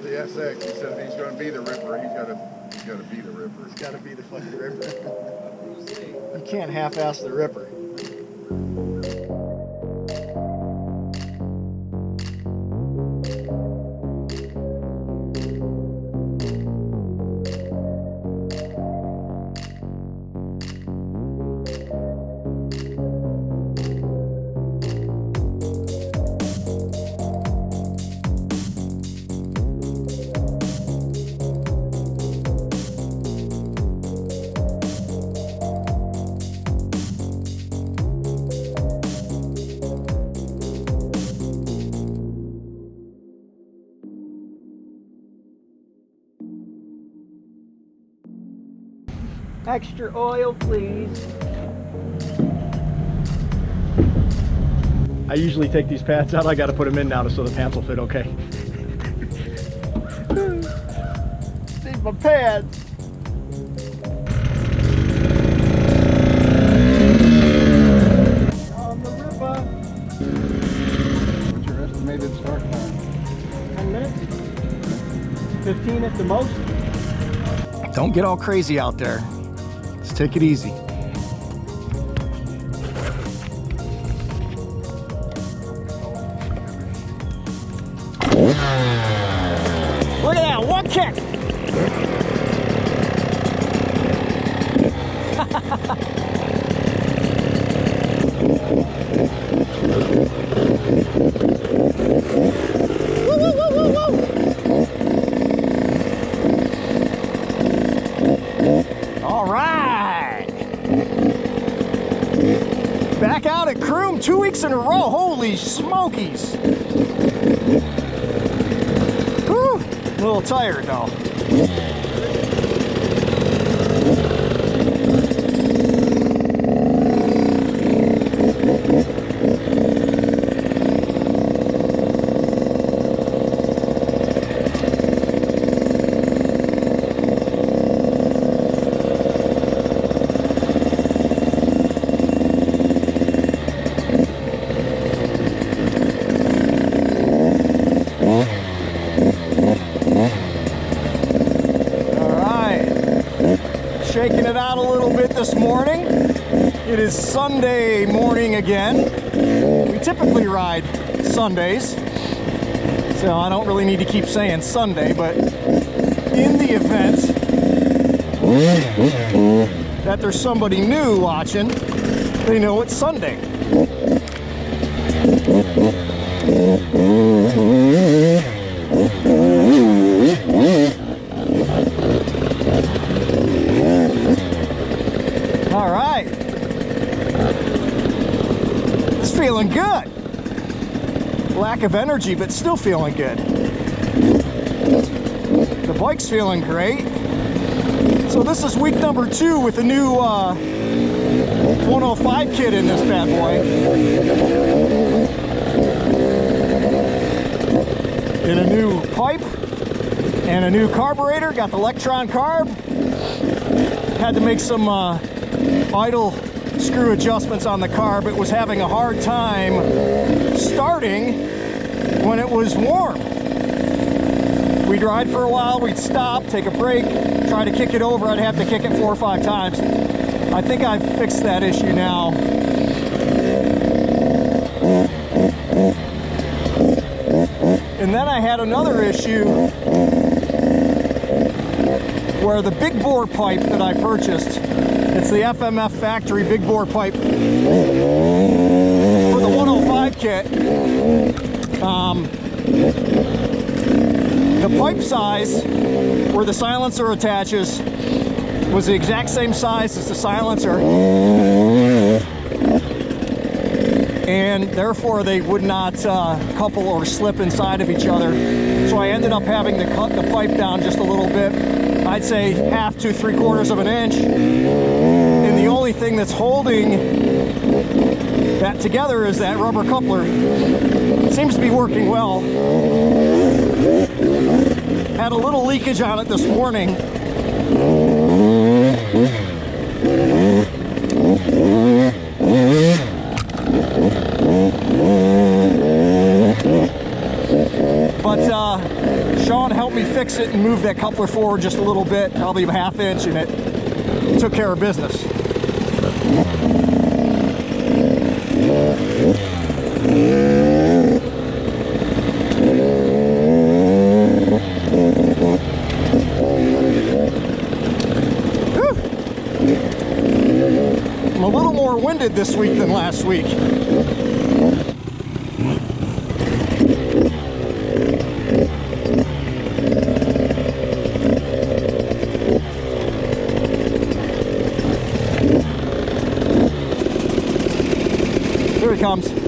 about the SX. He said if he's going to be the Ripper, he's got to be the Ripper. It's got to be the fucking Ripper. You can't half-ass the Ripper. Extra oil, please. I usually take these pads out. I got to put them in now so the pants will fit okay. Need my pads. On the river. What's your estimated start time? 10 minutes? 15 at the most. Don't get all crazy out there. Just take it easy. Look at that, one kick! Woo, woo, woo, woo, woo. All right! Back out at Croom 2 weeks in a row. Holy smokies! Whew. A little tired though. Shaking it out a little bit this morning. It is Sunday morning again. We typically ride Sundays, so I don't really need to keep saying Sunday, but in the event that there's somebody new watching, they know it's Sunday. All right, it's feeling good. Lack of energy, but still feeling good. The bike's feeling great. So this is week number 2 with the new 105 kit in this bad boy. In a new pipe and a new carburetor. Got the Electron carb. Had to make some idle screw adjustments on the carb. It was having a hard time starting when it was warm. We'd ride for a while, we'd stop, take a break, try to kick it over. I'd have to kick it 4 or 5 times. I think I've fixed that issue now. And then I had another issue where the big bore pipe that I purchased, it's the FMF factory big bore pipe for the 105 kit. The pipe size where the silencer attaches was the exact same size as the silencer, and therefore they would not couple or slip inside of each other. So I ended up having to cut the pipe down just a little bit. I'd say 1/2 to 3/4 of an inch. And the only thing that's holding that together is that rubber coupler. It seems to be working well. Had a little leakage on it this morning. But Sean helped me it and moved that coupler forward just a little bit, probably a half inch, and it took care of business. I'm a little more winded this week than last week. Here he comes.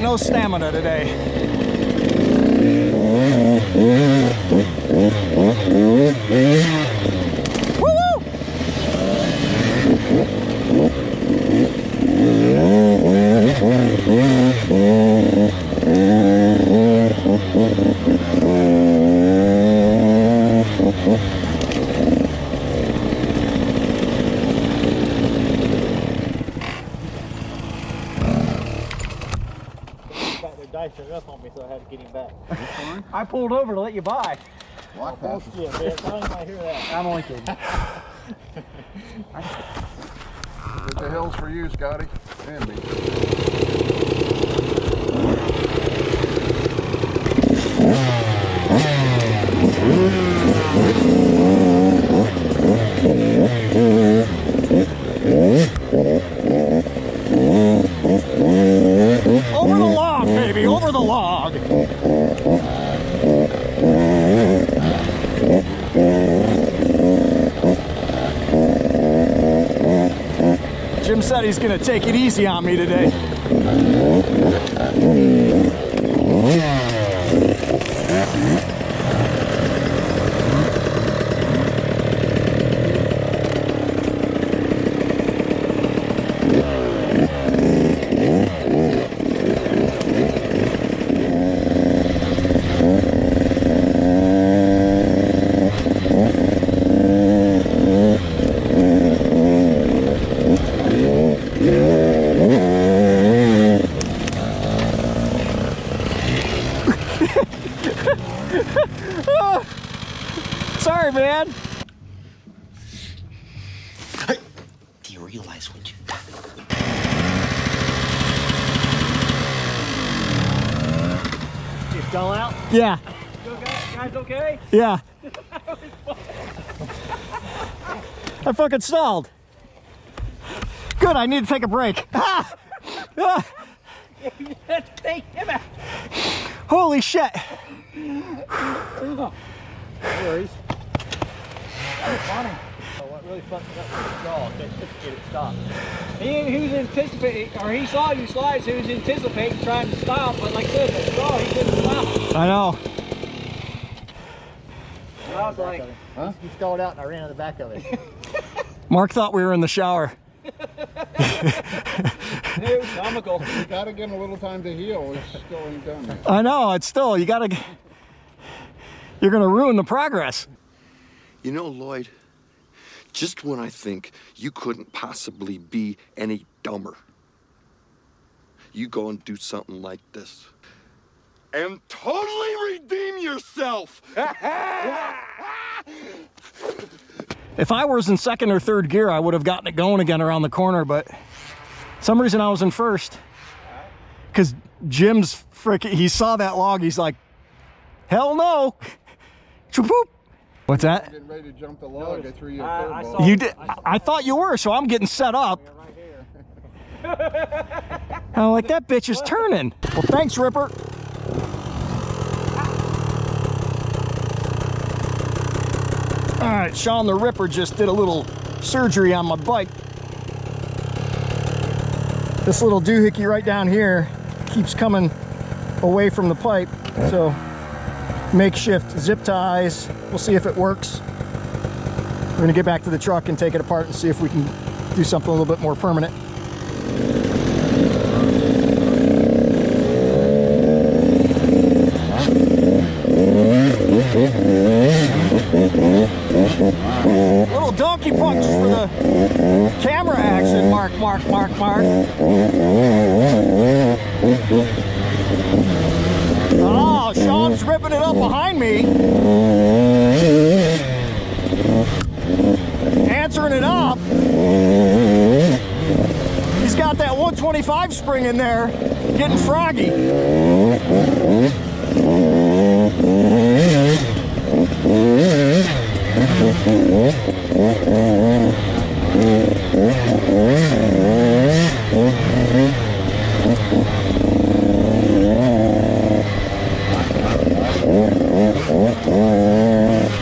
no stamina today. Woo-woo! Diced up on me, so I had to get him back. I pulled over to let you by. Block Bullshit, passes. bitch. I don't want to hear that. I'm only kidding. Hit the hills for you, Scotty. And me. Over the log, baby, over the log. Jim said he's gonna take it easy on me today. Sorry, man. Do you realize what you've done? You fell out? Yeah, You okay? Guys okay? yeah. I fucking stalled. Good, I need to take a break. Ah! Ah! You have to take him out. Holy shit. No worries. That was funny. What really fucked me up was the straw. Couldn't get it stopped. He was anticipating, or he saw you slide, so he was anticipating trying to stop, but like I said, the straw, he couldn't stop. I know. I was like, Huh? he stalled out and I ran to the back of it. Mark thought we were in the shower. It was comical. You gotta give him a little time to heal. It's still ain't done. I know, it's still, you gotta, you're gonna ruin the progress. You know, Lloyd, just when I think you couldn't possibly be any dumber, you go and do something like this and totally redeem yourself. If I was in second or third gear, I would have gotten it going again around the corner, but some reason I was in first. Because Jim's frickin', he saw that log, he's like, hell no. Choop-poop. What's that? Getting ready to jump the log. I threw you a I curveball. saw- You did. I thought you were, so I'm getting set up. Right here. I'm like, that bitch is turning. Well, thanks, Ripper. All right, Sean the Ripper just did a little surgery on my bike. This little doohickey right down here keeps coming away from the pipe, so makeshift zip ties. We'll see if it works. We're gonna get back to the truck and take it apart and see if we can do something a little bit more permanent. Little donkey punch for the camera action. Mark. Oh, Sean's ripping it up behind me. Answering it up. He's got that 125 spring in there, getting froggy.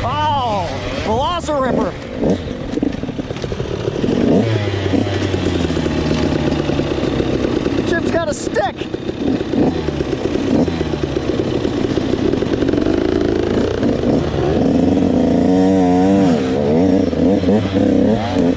Oh, Velociripper. Jim's got a stick. it.